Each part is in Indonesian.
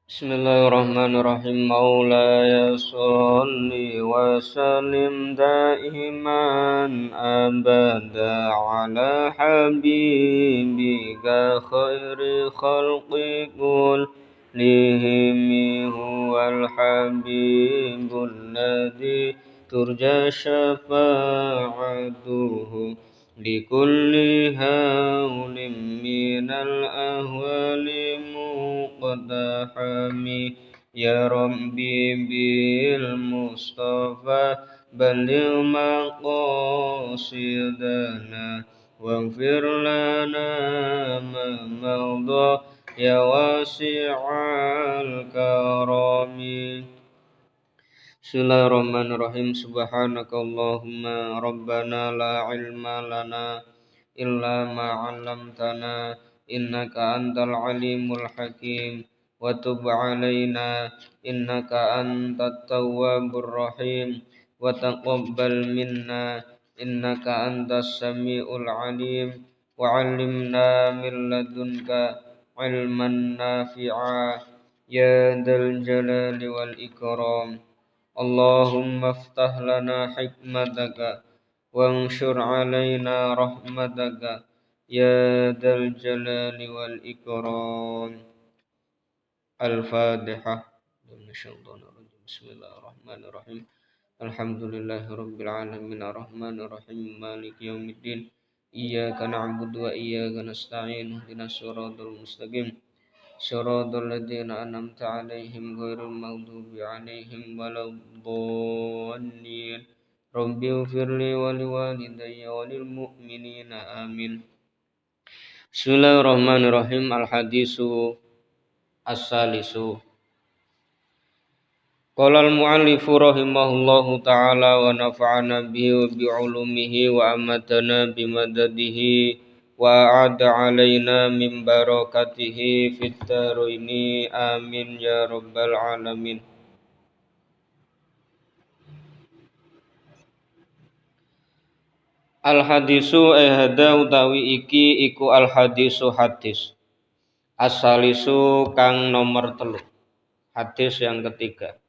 Bismillahirrahmanirrahim. Maulaya sholli wa sallim daiman abada ala habibika khairi khalqi kullihim huwal habibul ladzi turja syafa'atuhu likulli hawlim minal ahwali muqtahami ya rabbi bil mustafa balligh maqasidana waghfir lana ma madha ya wasi'al karami. Bismillahirrahmanirrahim. Subhanakallahumma rabbana la ilma lana illa ma 'allamtana innaka antal alimul hakim wa tub 'alaina innaka antat tawwabur rahim wa taqabbal minna innaka antas samiul alim wa 'allimna min ladunka ilman nafi'a ya dzal jalali wal ikram. Allahumma aftah lana hikmataka wanshur alaina rahmataka ya dzal jalali wal ikram. Al-Fatihah. Bismillahirrahmanirrahim. Alhamdulillahirabbil alamin arrahmanir rahim maliki yaumiddin. Iyyaka na'budu wa iyyaka nasta'in ihdinas siratal mustaqim. Shiratal ladzina an'amta 'alaihim ghairil maghdubi 'alaihim waladdallin. Rabbi ighfirli wa liwalidayya wa lil mu'minina amin. Bismillahirrahmanirrahim. Al-hadisu as-salisu. Qala al-mu'allifu rahimahullahu ta'ala wa nafa'ana bihi wa bi'ulumihi wa amatana bimadadihi wa a'ada alaina min barakatihi fit dharaini amin ya rabbal alamin. Al-hadisu hada utawi iki iku al-hadisu hadis as-salisu kang nomor 3, hadis yang ketiga.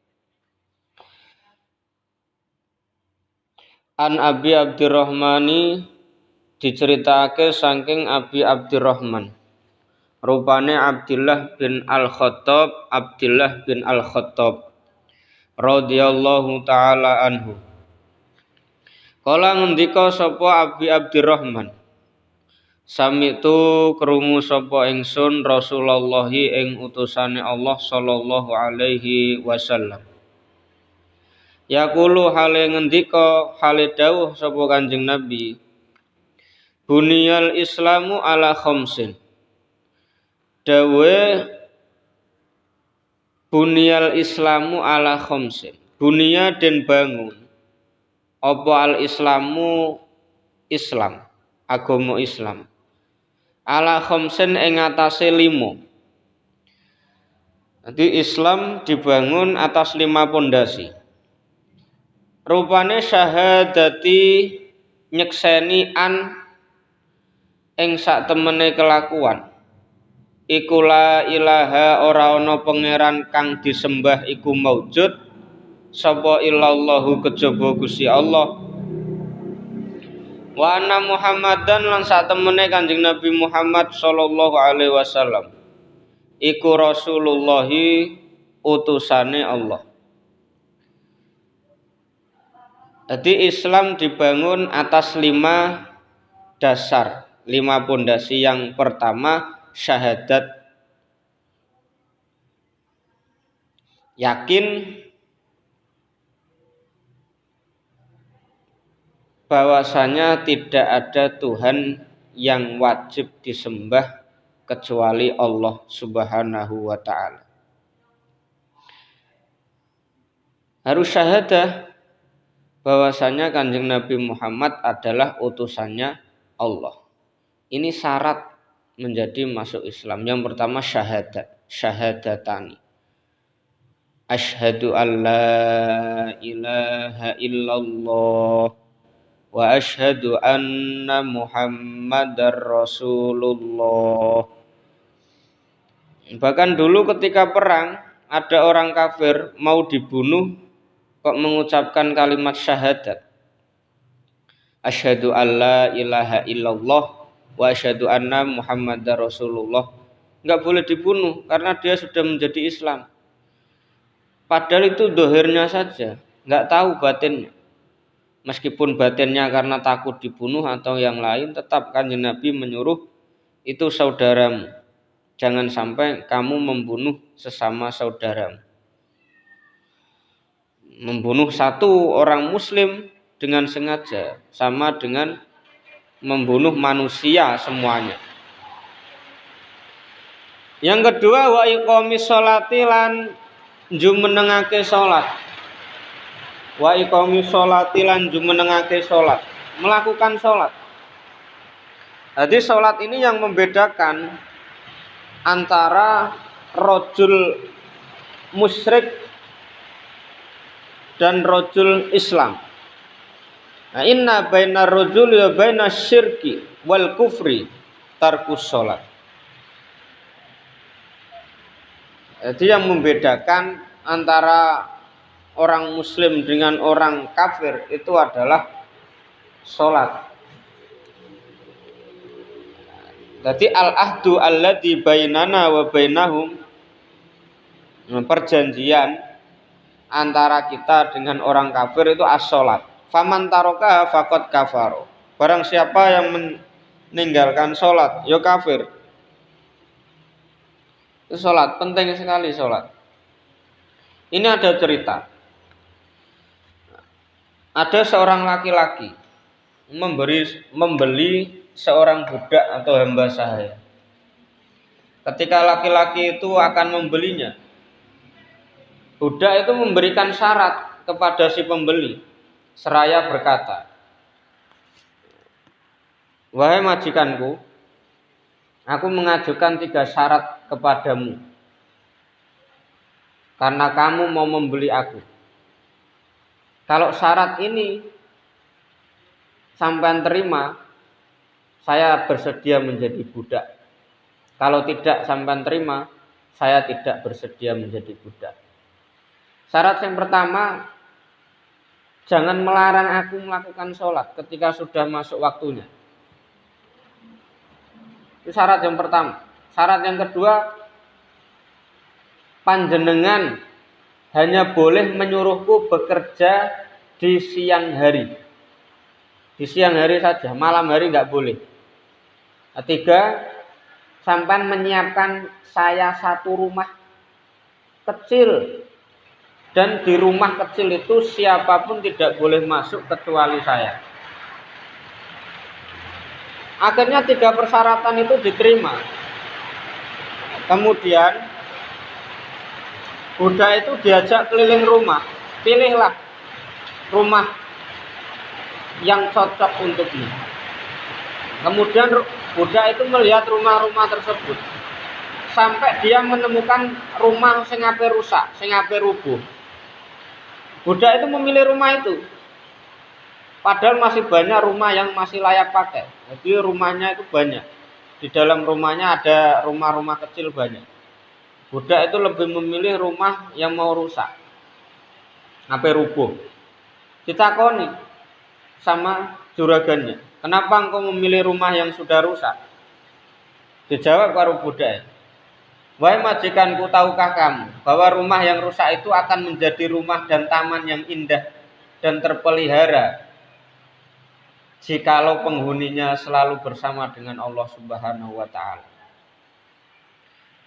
An Abi Abdurrahmani, diceritake saking Abi Abdurrahman. Rupane Abdullah bin Al-Khattab, Abdullah bin Al-Khattab radhiyallahu taala anhu. Kala ngendika sapa Abi Abdurrahman, sami'tu krungu sapa ingsun Rasulullah ing utusane Allah sallallahu alaihi wasallam. Yaqulu hale ngendika hale dawuh sapa Kanjeng Nabi, buniyal islamu ala khamsin. Dawe buniyal islamu ala khamsin. Bunia den bangun apa al islamu Islam, agama Islam. Ala khamsin ing atase 5. Jadi Islam dibangun atas 5 pondasi. Rupane syahadati nyekseni an ing sak temene kelakuan. Iku la ilaha ora ana pangeran kang disembah iku maujud sapa illallahu kejaba Gusti Allah. Wa anna Muhammadan lan sak temene Kanjeng Nabi Muhammad sallallahu alaihi wasallam iku Rasulullah utusane Allah. Jadi Islam dibangun atas 5 dasar, 5 pondasi. Yang pertama syahadat, yakin bahwasanya tidak ada Tuhan yang wajib disembah kecuali Allah Subhanahu wa ta'ala. Harus syahadah bahwasanya Kanjeng Nabi Muhammad adalah utusannya Allah. Ini syarat menjadi masuk Islam. Yang pertama syahadat, syahadatani. Asyhadu an la ilaha illallah wa asyhadu anna Muhammadar Rasulullah. Bahkan dulu ketika perang ada orang kafir mau dibunuh kok mengucapkan kalimat syahadat. Asyhadu alla ilaha illallah wa asyhadu anna Muhammadar Rasulullah. Enggak boleh dibunuh karena dia sudah menjadi Islam. Padahal itu dohirnya saja, enggak tahu batinnya. Meskipun batinnya karena takut dibunuh atau yang lain, tetap Kanjeng Nabi menyuruh itu saudaramu. Jangan sampai kamu membunuh sesama saudaramu. Membunuh satu orang muslim dengan sengaja sama dengan membunuh manusia semuanya. Yang kedua, wa iqamis sholati lan jumenengake salat. Wa iqamis sholati lan jumenengake salat, melakukan salat. Jadi salat ini yang membedakan antara rajul musyrik dan rajul Islam. Nah, inna bainar rajuli wa bainas syirki wal kufri tarkus salat. Jadi yang membedakan antara orang muslim dengan orang kafir itu adalah salat. Jadi al-ahdu alladzi bainana wa bainahum, perjanjian antara kita dengan orang kafir itu as-salat. Faman taroka faqad kafaro. Barang siapa yang meninggalkan salat, ya kafir. Itu salat, penting sekali salat. Ini ada cerita. Ada seorang laki-laki membeli seorang budak atau hamba sahaya. Ketika laki-laki itu akan membelinya, budak itu memberikan syarat kepada si pembeli, seraya berkata, wahai majikanku, aku mengajukan 3 syarat kepadamu, karena kamu mau membeli aku. Kalau syarat ini sampean terima, saya bersedia menjadi budak. Kalau tidak sampean terima, saya tidak bersedia menjadi budak. Syarat yang pertama, jangan melarang aku melakukan sholat ketika sudah masuk waktunya. Itu syarat yang pertama. Syarat yang kedua, panjenengan hanya boleh menyuruhku bekerja di siang hari. Di siang hari saja, malam hari enggak boleh. Ketiga, sampean menyiapkan saya satu rumah kecil, dan di rumah kecil itu siapapun tidak boleh masuk kecuali saya. Akhirnya 3 persyaratan itu diterima. Kemudian budak itu diajak keliling rumah. Pilihlah rumah yang cocok untukmu. Kemudian budak itu melihat rumah-rumah tersebut sampai dia menemukan rumah sing ape rusak, sing ape rubuh. Budak itu memilih rumah itu. Padahal masih banyak rumah yang masih layak pakai. Jadi rumahnya itu banyak. Di dalam rumahnya ada rumah-rumah kecil banyak. Budak itu lebih memilih rumah yang mau rusak, ape rubuh. Ditakoni sama juragannya, kenapa engkau memilih rumah yang sudah rusak? Dijawab karo budak, wahai majikanku, tahukah kamu bahwa rumah yang rusak itu akan menjadi rumah dan taman yang indah dan terpelihara jikalau penghuninya selalu bersama dengan Allah Subhanahu wa taala.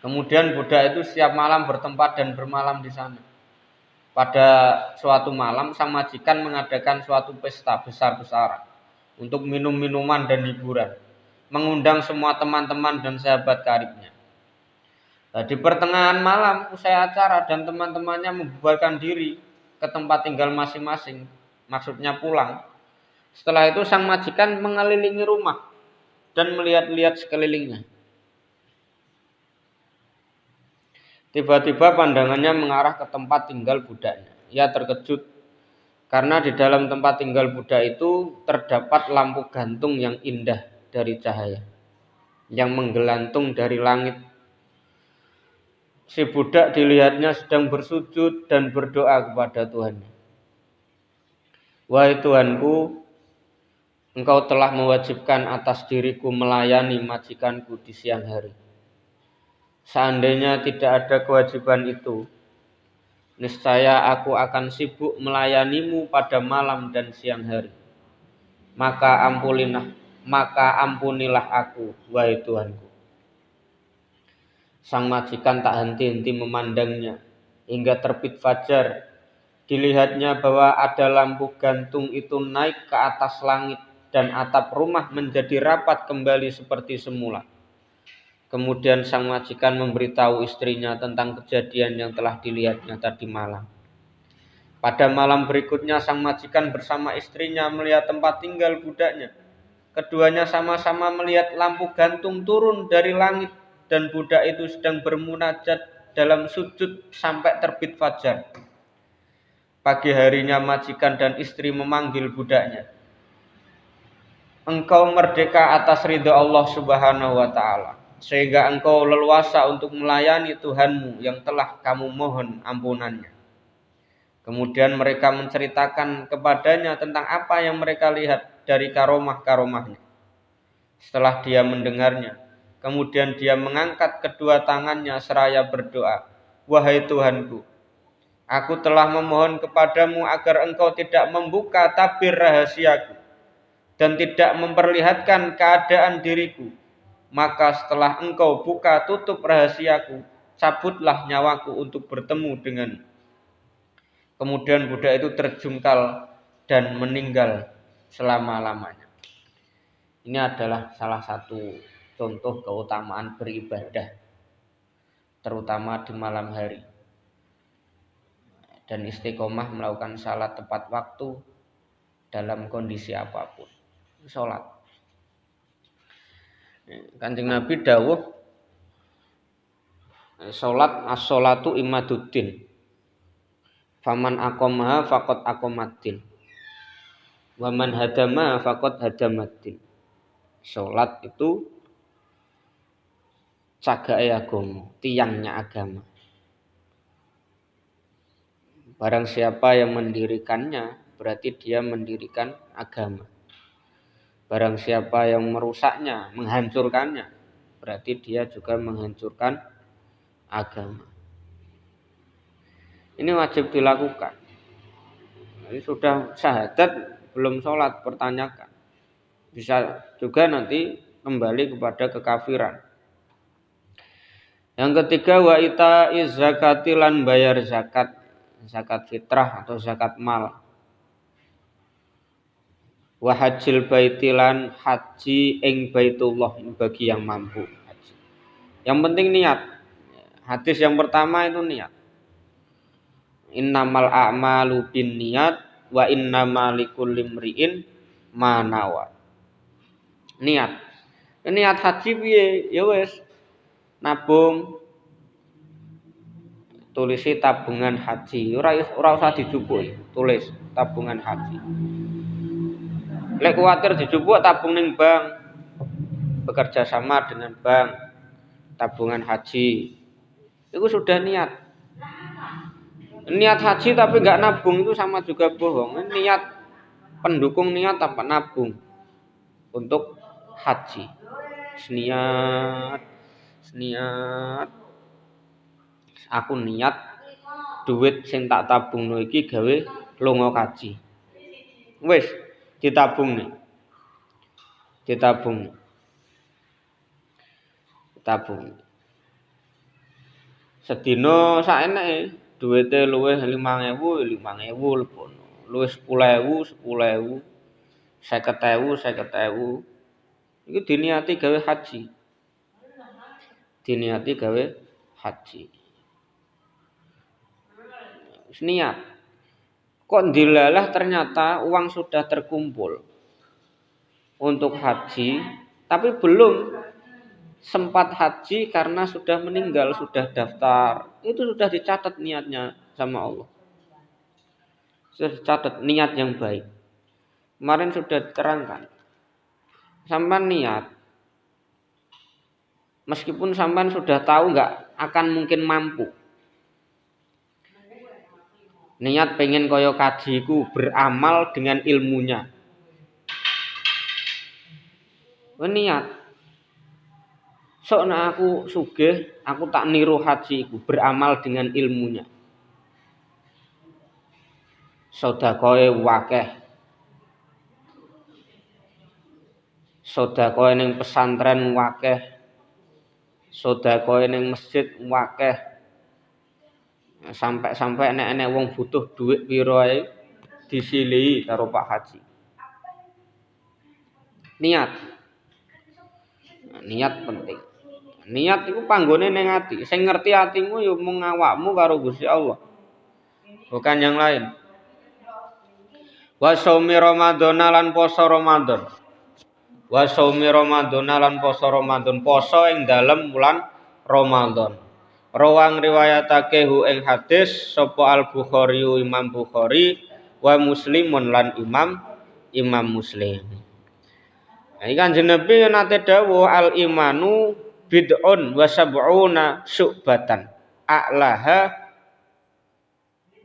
Kemudian budak itu setiap malam bertempat dan bermalam di sana. Pada suatu malam sang majikan mengadakan suatu pesta besar-besaran untuk minum-minuman dan hiburan, mengundang semua teman-teman dan sahabat karibnya. Di pertengahan malam usai acara dan teman-temannya membubarkan diri ke tempat tinggal masing-masing, maksudnya pulang. Setelah itu sang majikan mengelilingi rumah dan melihat-lihat sekelilingnya. Tiba-tiba pandangannya mengarah ke tempat tinggal budaknya. Ia terkejut karena di dalam tempat tinggal budak itu terdapat lampu gantung yang indah dari cahaya yang menggelantung dari langit. si budak dilihatnya sedang bersujud dan berdoa kepada Tuhannya. Wahai Tuhanku, Engkau telah mewajibkan atas diriku melayani majikanku di siang hari. Seandainya tidak ada kewajiban itu, niscaya aku akan sibuk melayanimu pada malam dan siang hari. Maka ampunilah aku, wahai Tuhanku. Sang majikan tak henti-henti memandangnya hingga terbit fajar. Dilihatnya bahwa ada lampu gantung itu naik ke atas langit dan atap rumah menjadi rapat kembali seperti semula. Kemudian sang majikan memberitahu istrinya tentang kejadian yang telah dilihatnya tadi malam. Pada malam berikutnya sang majikan bersama istrinya melihat tempat tinggal budaknya. Keduanya sama-sama melihat lampu gantung turun dari langit dan budak itu sedang bermunajat dalam sujud sampai terbit fajar. Pagi harinya majikan dan istri memanggil budaknya. Engkau merdeka atas ridha Allah Subhanahu wa ta'ala, sehingga engkau leluasa untuk melayani Tuhanmu yang telah kamu mohon ampunannya. Kemudian mereka menceritakan kepadanya tentang apa yang mereka lihat dari karomah-karomahnya. Setelah dia mendengarnya, kemudian dia mengangkat kedua tangannya seraya berdoa, wahai Tuhanku, aku telah memohon kepadamu agar engkau tidak membuka tabir rahasiaku dan tidak memperlihatkan keadaan diriku. Maka setelah engkau buka tutup rahasiaku, cabutlah nyawaku untuk bertemu dengan. Kemudian budak itu terjungkal dan meninggal selama-lamanya. Ini adalah salah satu contoh keutamaan beribadah, terutama di malam hari. Dan istiqomah melakukan salat tepat waktu dalam kondisi apapun. Salat. Kanjeng Nabi dawuh, salat as-salatu imaduddin. Faman aqamaha faqad aqamaddin. Wa man hadama faqad hadamaddin. Salat itu cagake agama, tiangnya agama. Barang siapa yang mendirikannya, berarti dia mendirikan agama. Barang siapa yang merusaknya, menghancurkannya, berarti dia juga menghancurkan agama. Ini wajib dilakukan. Ini sudah syahadat, belum sholat, pertanyakan. Bisa juga nanti kembali kepada kekafiran. Yang ketiga, wa ita'iz zakati lan bayar zakat. Zakat fitrah atau zakat mal. Wa hajjil baiti lan haji ing baitullah bagi yang mampu haji. Yang penting niat. Hadis yang pertama itu niat. Innamal a'malu binniyat wa innamal likulli imri'in ma nawa. Niat. Niat haji piye? Ya wis nabung, tulisi tabungan haji, ora usah dijupuki, tulis tabungan haji. Lek kuwatir dijupuk tabung ning bank, bekerja sama dengan bank, tabungan haji. Itu sudah niat. Niat haji tapi enggak nabung itu sama juga bohong. Niat pendukung niat apa nabung untuk haji. Niat. Aku niat duit sing tak tabungno iki gawe lunga kaji. Wis ditabung nih. Ditabung. Sedina sak eneke, duwite luwih 5.000 lebono. Luwih 10.000, 50.000. Iki diniati gawe haji. Niat. Kok dilalah ternyata uang sudah terkumpul untuk haji, tapi belum sempat haji karena sudah meninggal, sudah daftar. Itu sudah dicatat niatnya sama Allah. Sudah dicatat niat yang baik. Kemarin sudah diterangkan. Sampai niat, meskipun sampean sudah tahu enggak akan mungkin mampu. Niat pengen kaya kaji iku beramal dengan ilmunya. Niat. Sok nek aku sugih, aku tak niru haji iku beramal dengan ilmunya. Sedekahe wakeh. Sedekahe ning pesantren wakeh. Sedekahe ning masjid wakeh. Sampai nek wong butuh dhuwit pira ae disilihi karo Pak Haji. Niat. Niat penting. Niat iku panggone ning ati. Sing ngerti atimu ya mung awakmu karo Gusti Allah. Bukan yang lain. Wa shaumi Ramadan lan poso Ramadan. Wa shaumi Ramadan lan poso Ramadan. Poso ing dalem wulan Ramadan. Rawang riwayatake hu ing hadis sapa Al-Bukhari Imam Bukhari wa Muslimun lan Imam Muslim. Iki Kanjeng Nabi nate dawuh al-imanu bid'un wa sab'una syu'batan. A'laha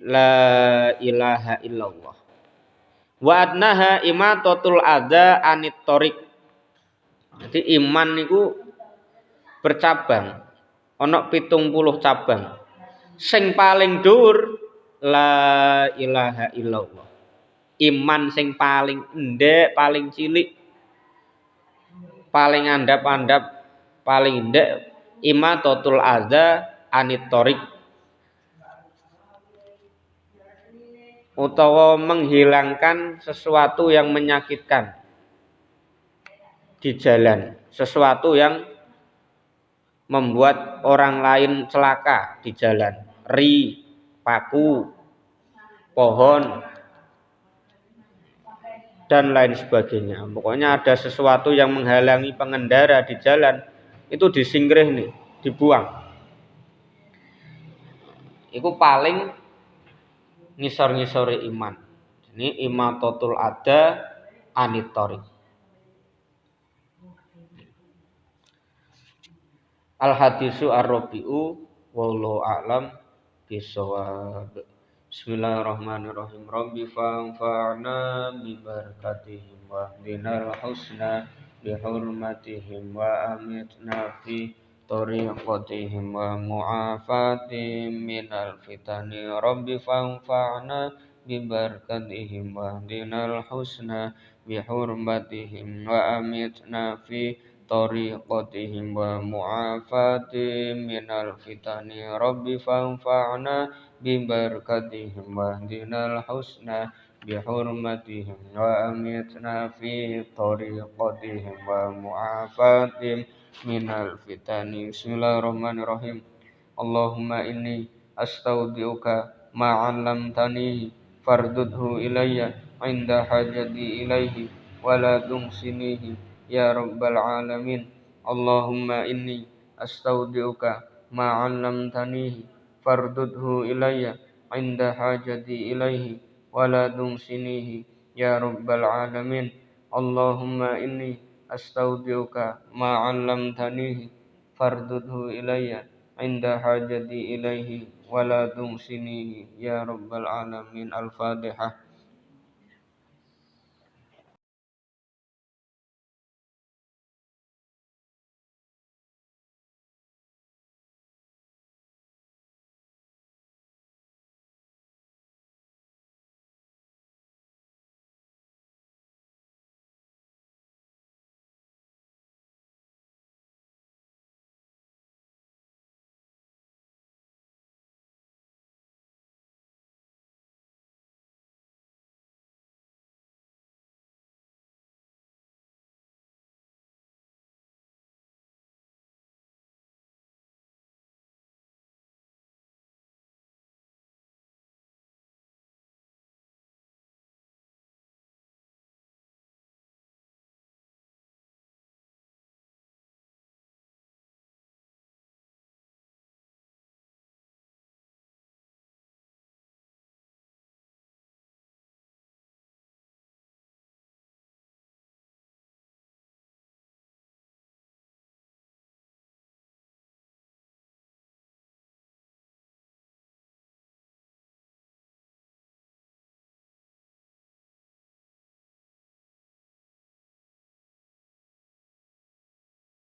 la ilaha illallah. Wa adnaha imatatul adza anit thoriq. Jadi iman niku bercabang. Ana 70 cabang. Sing paling dhuwur la ilaha illallah. Iman sing paling endhek, paling cilik, paling andap-andap, paling endhek imatatul adza anit thoriq. Utawa menghilangkan sesuatu yang menyakitkan di jalan, sesuatu yang membuat orang lain celaka di jalan, ri, paku, pohon, dan lain sebagainya. Pokoknya ada sesuatu yang menghalangi pengendara di jalan, itu disingkrih nih, dibuang. Itu paling ngisor-ngisori iman. Ini imatatul adza anit thoriq. Al-hadisu ar-rabi'u wallahu a'lam bishawab. Bismillahirrahmanirrahim. Rabbi fa'na bi barakatihim wa dinal husna bi hurmatihim wa amitna fi tariqatihim wa mu'afatihim minal fitani. Rabbi fa'na bi barakatihim wa dinal husna bi hurmatihim wa amitna fi tariqatihim wa mu'afatihim minal fitani. Rabbi fanfa'na bi barakatihim wa dinal husna bi hurmatihim wa amitna fi tariqatihim wa mu'afatihim minal fitani. Bismillahirrahmanirrahim. Allahumma inni astaudiuka ma 'allamtani fardudhu ilayya 'inda hajati ilaihi wa la tunsinihi ya rabbal alamin. Allahumma inni astaudiuka ma 'allamtanihi fardudhu ilayya 'inda hajati ilaihi wa la tunsinihi ya rabbal alamin. Allahumma inni astaudiuka ma 'allamtanihi fardudhu ilayya 'inda hajati ilaihi wa la tunsinihi ya rabbal alamin. Al-Fatihah.